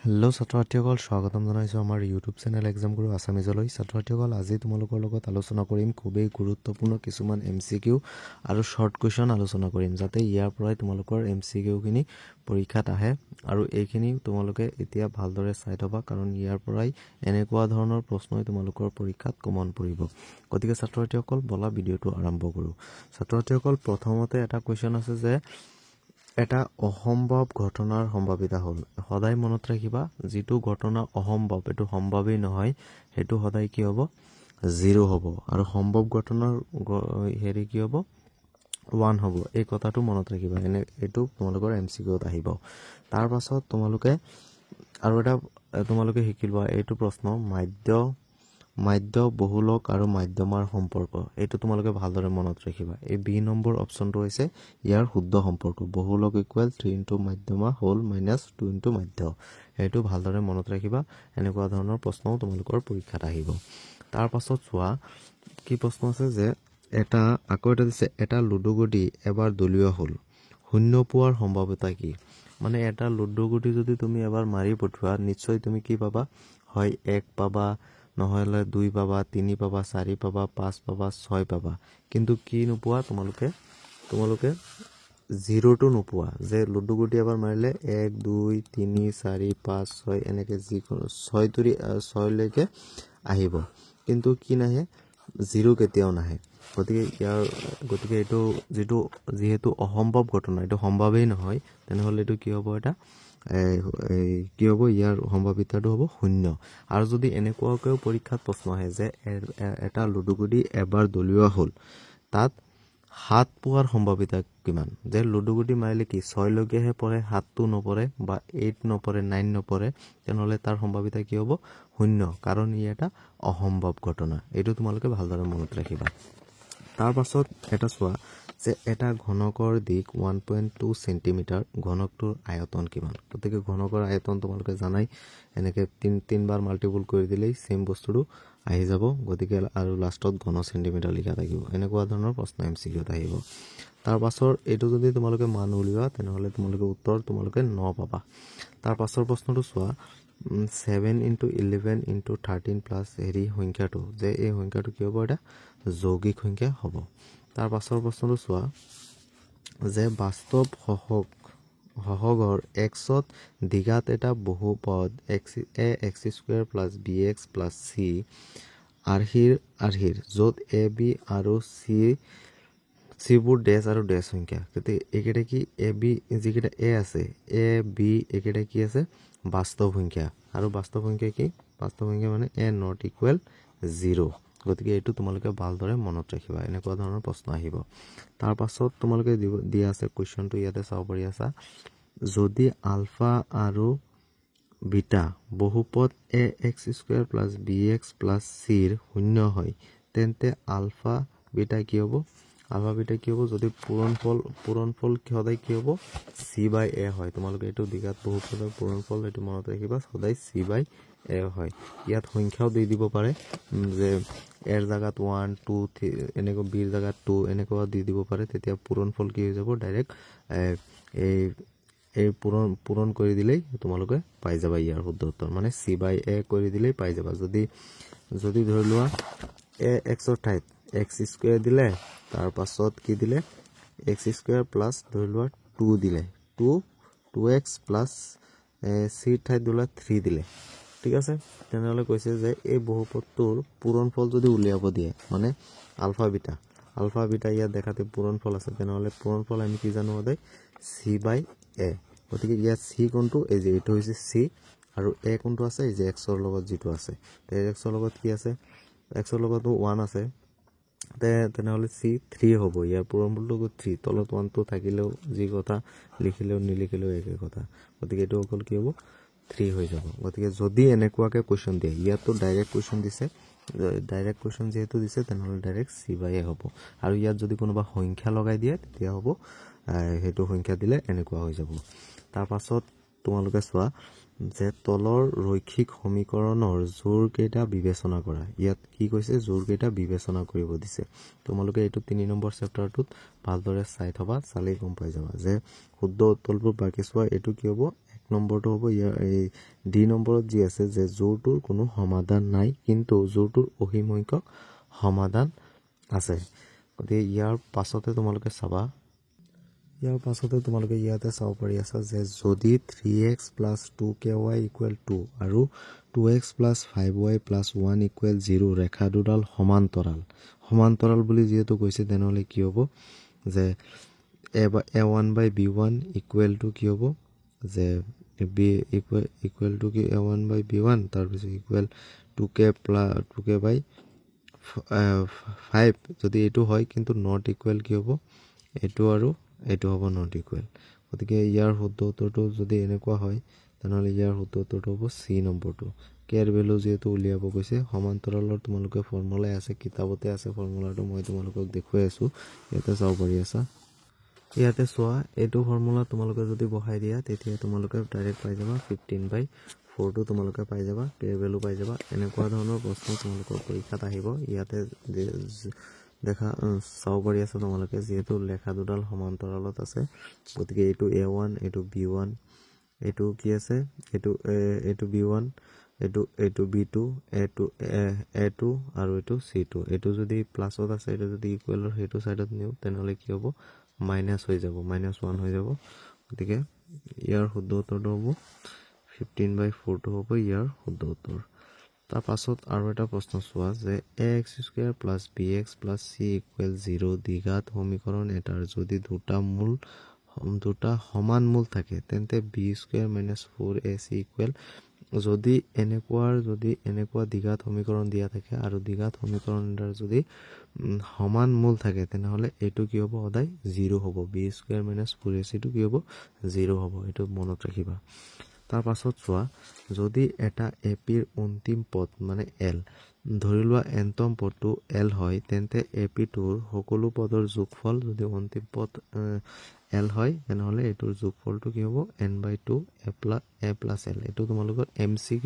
Hello' ছাত্ৰ-ছাত্ৰীসকল স্বাগতম জনাইছোঁ আমাৰ ইউটিউব চেনেল এক্সাম গুৰু আছামিজলৈ। ছাত্ৰ-ছাত্ৰীসকল আজি তোমালোকৰ লগত আলোচনা কৰিম খুবেই গুৰুত্বপূৰ্ণ কিছুমান MCQ আৰু শ্বৰ্ট কুৱেশ্যন আলোচনা কৰিম, যাতে ইয়াৰ পৰাই তোমালোকৰ MCQখিনি পৰীক্ষাত আহে আৰু এইখিনি তোমালোকে এতিয়া ভালদৰে চাই থবা, কাৰণ ইয়াৰ পৰাই এনেকুৱা ধৰণৰ প্ৰশ্নই তোমালোকৰ পৰীক্ষাত কমন পৰিব। গতিকে ছাত্ৰ-ছাত্ৰীসকল বলা ভিডিঅ'টো আৰম্ভ কৰোঁ। ছাত্ৰ-ছাত্ৰীসকল প্ৰথমতে এটা কুৱেশ্যন আছে যে এটা অসম্ভৱ ঘটনাৰ সম্ভাৱিতা হ'ল। সদায় মনত ৰাখিবা, যিটো ঘটনা অসম্ভৱ এইটো সম্ভৱেই নহয়, সেইটো সদায় কি হ'ব? 0 হ'ব। আৰু সম্ভৱ ঘটনাৰ হেৰি কি হ'ব? 1 হ'ব। এই কথাটো মনত ৰাখিবা, এইটো তোমালোকৰ MCQত আহিব। তাৰ পাছত তোমালোকে আৰু এটা তোমালোকে শিকিলোৱা এইটো প্ৰশ্ন মাধ্য বহুলক আৰু মাধ্যমৰ সম্পৰ্ক। এইটো তোমালোকে ভালদৰে মনত ৰাখিবা। এই B নম্বৰ অপশ্যনটো হৈছে ইয়াৰ শুদ্ধ সম্পৰ্ক। বহুলক ইকুৱেল 3 ইনটু মাধ্যমা হোল মাইনাছ 2 ইনটু মাধ্য। এইটো ভালদৰে মনত ৰাখিবা, এনেকুৱা ধৰণৰ প্ৰশ্নও তোমালোকৰ পৰীক্ষাত আহিব। তাৰ পাছত চোৱা কি প্ৰশ্ন আছে যে আকৌ এটা দিছে, এটা লুডু গুটি এবাৰ দলীয় হ'ল, 0 পোৱাৰ সম্ভাৱিতা কি? মানে এটা লুডু গুটি যদি তুমি এবাৰ মাৰি পঠোৱা, নিশ্চয় তুমি কি পাবা? হয় 1 পাবা, নহলে 2 পাবা, 3 পাবা, 4 পাবা, 5 পাবা, 6 পাবা। কিন্তু কি নোপোৱা তোমালোকে 0টো নোপোৱা। যে লুডু গুটি এবাৰ মাৰিলে 1 2 3 4 5 6 এনেকে যিকোনো 6 লৈকে আহিব, কিন্তু কি নাহে? 0 কেতিয়াও নাহে। গতিকে এইটো যিহেতু অসম্ভৱ ঘটনা, এইটো সম্ভৱেই নহয়, তেনেহ'লে এইটো কি হ'ব? এটা কি হ'ব? ইয়াৰ সম্ভাৱিতাটো হ'ব 0। আৰু যদি এনেকুৱাকৈও পৰীক্ষাত প্ৰশ্ন আহে যে এটা লুডু গুটি এবাৰ দলীয় হ'ল, তাত 7 পোৱাৰ সম্ভাৱিতা কিমান? যে লুডু গুটি মাৰিলে কি 6 লৈকেহে পৰে, 7টো নপৰে বা 8 নপৰে, 9 নপৰে, তেনেহ'লে তাৰ সম্ভাৱিতা কি হ'ব? 0, কাৰণ ই এটা অসম্ভৱ ঘটনা। এইটো তোমালোকে ভালদৰে মনত ৰাখিবা। তাৰ পাছত এটা চোৱা যে এটা ঘনকৰ দিশ 1.2 চেণ্টিমিটাৰ, ঘনকটোৰ আয়তন কিমান? গতিকে ঘনকৰ আয়তন তোমালোকে জানাই, এনেকে 3 বাৰ মাল্টিপুল কৰি দিলেই সেম বস্তুটো আহি যাব। গতিকে আৰু লাষ্টত ঘন চেণ্টিমিটাৰ লিখা থাকিব। এনেকুৱা ধৰণৰ প্ৰশ্ন MCQত আহিব। তাৰ পাছৰ এইটো যদি তোমালোকে মান উলিওৱা, তেনেহ'লে তোমালোকে উত্তৰ 9 পাবা। তাৰ পাছৰ প্ৰশ্নটো চোৱা 7 ইনটু 11 ইনটু 13 প্লাছ হেৰি সংখ্যাটো, যে এই সংখ্যাটো কি হ'ব? এটা যৌগিক সংখ্যা হ'ব। তাৰ পাছৰ প্ৰশ্নটো চোৱা যে বাস্তৱ সহগৰ xত দ্বিঘাত এটা বহুপদ ax² plus bx plus c আৰ্হিৰ য'ত a b আৰু চিবোৰ ডেছ আৰু ডেছ সংখ্যা। গতিকে এইকেইটা কি? a b যিকেইটা a আছে, a b এইকেইটা কি আছে? বাস্তৱ সংখ্যা। আৰু বাস্তৱ সংখ্যা কি? বাস্তৱ সংখ্যা মানে a not equal 0। গতিকে এইটো তোমালোকে ভালদৰে মনত ৰাখিবা, এনেকুৱা ধৰণৰ প্ৰশ্ন আহিব। তাৰ পাছত তোমালোকে দিয়া আছে কুৱেশ্যনটো, ইয়াতে চাব পাৰি আছা, যদি আলফা আৰু বিটা বহুপদ ax² প্লাছ bx প্লাছ চিৰ 0 হয়, তেন্তে আলফা বিটা কি হ'ব? যদি পূৰণফল সদায় কি হ'ব? c/a হয়। তোমালোকে এইটো দ্বিঘাত বহুপদৰ পূৰণফল এইটো মনত ৰাখিবা, সদায় c/a হয়। ইয়াত সংখ্যাও দি দিব পাৰে, যে এৰ জাগাত 1 2 3 এনেকুৱা, বিৰ জাগাত 2 এনেকুৱা দি দিব পাৰে। তেতিয়া পূৰণফল কি হৈ যাব? ডাইৰেক্ট এই পূৰণ কৰি দিলেই তোমালোকে পাই যাবা ইয়াৰ শুদ্ধ উত্তৰ, মানে c/a কৰি দিলেই পাই যাবা। যদি ধৰি লোৱা ax ঠাইত x² দিলে, তাৰ পাছত কি দিলে? x² প্লাছ ধৰি লোৱা 2 দিলে, 2x প্লাছ c ঠাইত ধৰি লোৱা 3 দিলে, ঠিক আছে? তেনেহ'লে কৈছে যে এই বহুপদটোৰ পূৰণফল যদি উলিয়াব দিয়ে, মানে আলফা বিটা ইয়াত দেখাতে পূৰণফল আছে, তেনেহ'লে পূৰণফল আমি কি জানো? সদায় c/a। গতিকে ইয়াত c কোনটো? এই যে এইটো হৈছে c, আৰু a কোনটো আছে? এই যে xৰ লগত যিটো আছে, xৰ লগত কি আছে? xৰ লগতো 1 আছে, তেনেহ'লে c 3 হ'ব। ইয়াৰ পূৰণফলটো 3, তলত 1টো থাকিলেও যি কথা, লিখিলেও নিলিখিলেও একে কথা। গতিকে এইটো অকল কি হ'ব? 3 হৈ যাব। গতিকে যদি এনেকুৱাকে কুৱেশ্যন দিয়ে, ইয়াতো ডাইৰেক্ট কুৱেশ্যন দিছে, ডাইৰেক্ট কুৱেশ্যন যিহেতু দিছে, তেনেহ'লে ডাইৰেক্ট c/a হ'ব। আৰু ইয়াত যদি কোনোবা সংখ্যা লগাই দিয়ে, তেতিয়া হ'ব সেইটো সংখ্যা দিলে এনেকুৱা হৈ যাব। তাৰ পাছত তোমালোকে চোৱা যে তলৰ ৰৈখিক সমীকৰণৰ জোৰ কেইটা বিবেচনা কৰা। ইয়াত কি কৈছে? জোৰ কেইটা বিবেচনা কৰিব দিছে। তোমালোকে এইটো 3 নম্বৰ চেপ্টাৰটোত ভালদৰে চাই থবা, চালেই গম পাই যাবা যে শুদ্ধ উত্তৰবোৰ বাকি চোৱা। এইটো কি হ'ব? 1 নম্বৰটো হ'ব ইয়াৰ এই ডি নম্বৰত যি আছে যে জোৰটোৰ কোনো সমাধান নাই কিন্তু জোৰটোৰ অসীম সংখ্যক সমাধান আছে গতিকে ইয়াৰ পাছতে তোমালোকে চাবা ইয়াতে চাব পাৰি আছা যে যদি 3x + 2ky = 2 আৰু 2x + 5y + 1 = 0 ৰেখা দুডাল সমান্তৰাল বুলি যেহেতু কৈছে তেনেহলে কি হ'ব যে a1/b1 = কি হ'ব যে b = কি a1/b1 তাৰ পিছত ইকুৱেল 2k/5 যদি এটো হয় কিন্তু নট ইকুৱেল কি হ'ব এটো আৰু এটো হ'ব নট ইকুৱেল গতিকে ইয়াৰ শুদ্ধ উত্তৰটো যদি এনেকুৱা হয় তেনেহলে ইয়াৰ শুদ্ধ উত্তৰটো হ'ব সি নম্বৰটো কেৰ ভ্যালু যেহেতু উলিয়াব কৈছে সমান্তৰালৰ তোমালোকে ফৰ্মুলা আছে কিতাপতে আছে ফৰ্মুলাটো মই তোমালোকক দেখুৱাই আছো ইয়াতে চাব পাৰি আছা ইয়াতে চোৱা এটো ফৰ্মুলা তোমালোকে যদি বহাই দিয়া তেতিয়া তোমালোকে ডাইৰেক্ট পাই যাবা 15/4 টো তোমালোকে পাই যাবা কেৰ ভ্যালু পাই যাবা এনেকুৱা ধৰণৰ প্ৰশ্ন তোমালোকৰ পৰীক্ষাত আহিব ইয়াতে দেখা চাব পাৰি আছে তোমালোকে যেহেতু লেখা দুডাল সমান্তৰালত আছে গতিকে এটো a1 এটো b1 এটো কি আছে এটো b1 এটো b2 এটো a2 আৰু এটো c2 এটো যদি প্লাসত আছে এটো যদি ইকুৱেলৰ হেতু সাইডত নিও তেনেহলে কি হ'ব মাইনাস হৈ যাব -1 হৈ যাব গতিকে ইয়াৰ শুদ্ধ উত্তৰটো হ'ব 15/4 টো হ'ব ইয়াৰ শুদ্ধ উত্তৰ তাৰ পাছত আৰু এটা প্ৰশ্ন চোৱা যে ax² + bx + c = 0 দ্বিঘাত সমীকৰণ এটাৰ যদি দুটা সমান মূল থাকে তেন্তে b² - 4ac = যদি এনেকুৱা দ্বিঘাত সমীকৰণ দিয়া থাকে আৰু দ্বিঘাত সমীকৰণ এটাৰ যদি সমান মূল থাকে তেনেহলে এটো কি হ'ব সদায় 0 হ'ব b² - 4ac টো কি হ'ব 0 হ'ব এটো মনত ৰাখিবা তাৰ পাছত চোৱা যদি এটা এপিৰ অন্তিম পদ মানে l ধৰি লোৱা nতম পদটো l হয় তেন্তে এপি টোৰ সকলো পদৰ যোগফল যদি অন্তিম পদ l হয় তেনেহলে এটোৰ যোগফলটো কি হ'ব n/2 a + l এটো তোমালোকৰ MCQ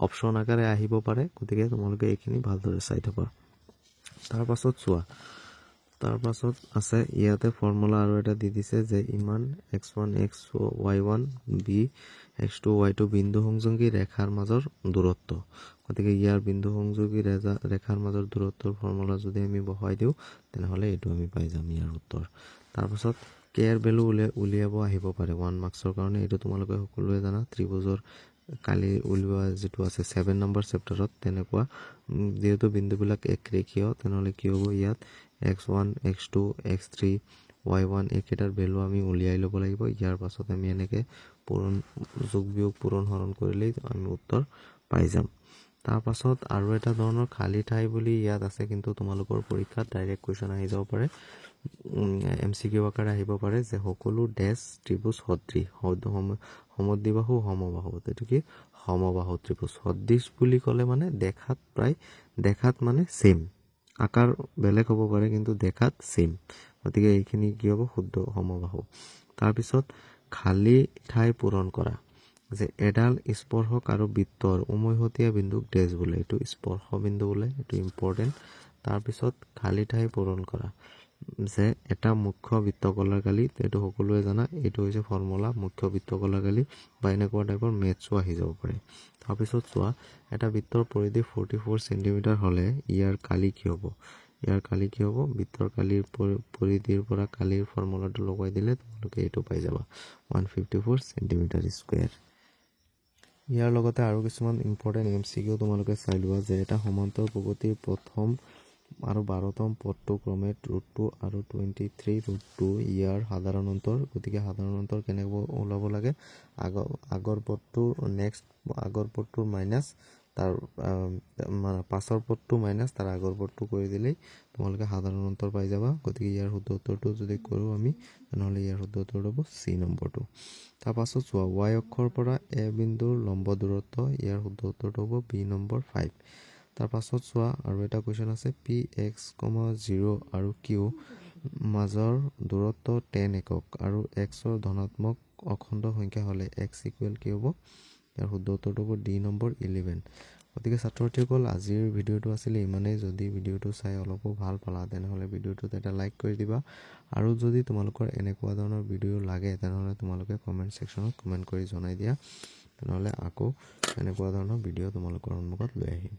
অপচন আকাৰে আহিব পাৰে গতিকে তোমালোকে এইখিনি ভালদৰে চাই থবা তাৰ পাছত চোৱা তাৰ পাছত আছে ইয়াতে ফৰ্মুলা আৰু এটা দি দিছে যে ইমান x1 y1 b x2 y2 বিন্দু সংযোগী ৰেখাৰ মাজৰ দূৰত্ব গতিকে ইয়াৰ বিন্দু সংযোগী ৰেখাৰ মাজৰ দূৰত্বৰ ফৰ্মুলা যদি আমি বহাই দিও তেনেহলে এটো আমি পাই যাম ইয়াৰ উত্তৰ তাৰ পাছত কেৰ ভ্যালু উলিয়াব আহিব পাৰে 1 মাৰ্কছৰ কাৰণে এটো তোমালোকে সকলোৱে জানা ত্ৰিভুজৰ কালি উলিওৱা যেটো আছে 7 নম্বৰ চেপ্টাৰত তেনেকুৱা যেহেতু বিন্দুবিলাক একৰেখীয় তেনেহলে কি হ'ব ইয়াত x1 x2 x3 y1 একেটাৰ value আমি উলিয়াই লব লাগিব ইয়াৰ পাছত আমি এনেকে পূৰণ যোগ বিয়োগ পূৰণ হৰণ কৰিলেই আমি উত্তৰ পাই যাম তাৰ পাছত আৰু এটা ধৰণৰ খালি ঠাই বুলি ইয়াত আছে কিন্তু তোমালোকৰ পৰীক্ষাত ডাইৰেক্ট কোৱেশ্চন আহি যাব পাৰে MCQ আকাৰে আহিব পাৰে যে সকলো ডেশ ত্ৰিভুজ সদৃশ সমদ্বিবাহু সমবাহু এটো কি সমবাহু ত্ৰিভুজ সদৃশ বুলি ক'লে মানে দেখাত মানে সেম আকাৰ বেলেগ হ'ব পাৰে কিন্তু দেখাত সেম গতিকে এইখিনি কি হ'ব শুদ্ধ সমবাহু তাৰ পিছত খালি ঠাই পূৰণ কৰা যে এডাল স্পৰ্শক আৰু বৃত্তৰ উমৈহতীয়া বিন্দুক ডেশ বোলে এটো স্পৰ্শ বিন্দু বোলে এটো ইম্পৰ্টেন্ট তাৰ পিছত খালি ঠাই পূৰণ কৰা যে এটা মুখ্য বৃত্তকলাৰ গালি এটো সকলোৱে জানা এটো হৈছে ফৰ্মুলা মুখ্য বৃত্তকলাৰ গালি বা এনেকুৱা টাইপৰ মেথছো আহি যাব পাৰে তাৰ পিছত চোৱা এটা বৃত্তৰ পৰিধি 44 সেন্টিমিটাৰ হলে ইয়াৰ কালি কি হ'ব বৃত্তৰ কালিৰ পৰিধিৰ পৰা কালিৰ ফৰ্মুলাটো লগাই দিলে তোমালোকে এটো পাই যাবা 154 সেন্টিমিটাৰ স্কয়াৰ ইয়াৰ লগতে আৰু কিছুমান ইম্পৰ্টেন্ট MCQ তোমালোকে চাই লোৱা যে এটা সমান্তৰ প্ৰগতিৰ প্ৰথম আৰু 12তম পদটো ক্ৰমে √2 আৰু 23 √2 ইয়াৰ সাধাৰণ অন্তৰ গতিকে সাধাৰণ অন্তৰ কেনেকৈ ওলাব লাগে আগৰ পদটো নেক্সট আগৰ পদটো মাইনাস তাৰ মানে পাছৰ পদটো মাইনাস তাৰ আগৰ পদটো কৰি দিলেই তোমালোকে সাধাৰণ অন্তৰ পাই যাবা গতিকে ইয়াৰ শুদ্ধ উত্তৰটো যদি কৰো আমি তেনেহলে ইয়াৰ শুদ্ধ উত্তৰ হ'ব সি নম্বৰটো তাৰ পাছত চোৱা y অক্ষৰ পৰা a বিন্দুৰ লম্ব দূৰত্ব ইয়াৰ শুদ্ধ উত্তৰটো হ'ব b নম্বৰ 5 তাৰ পাছত চোৱা আৰু এটা কোৱেশ্চন আছে px, 0 আৰু q মাজৰ দূৰত্ব 10 একক আৰু x ৰ ধনাত্মক অখণ্ড সংখ্যা হলে x = কি হ'ব ইয়াৰ শুদ্ধ উত্তৰটো হ'ব d নম্বৰ 11 গতিকে ছাত্ৰ-ছাত্ৰীসকল আজিৰ ভিডিঅ'টো আছিলে ইমানেই যদি ভিডিঅ'টো চাই অলপো ভাল পালা তেনেহ'লে ভিডিঅ'টোত এটা লাইক কৰি দিবা আৰু যদি তোমালোকৰ এনেকুৱা ধৰণৰ ভিডিঅ' লাগে তেনেহ'লে তোমালোকে কমেণ্ট ছেকশ্যনত কমেণ্ট কৰি জনাই দিয়া তেনেহ'লে আকৌ এনেকুৱা ধৰণৰ ভিডিঅ' তোমালোকৰ সন্মুখত লৈ আহিম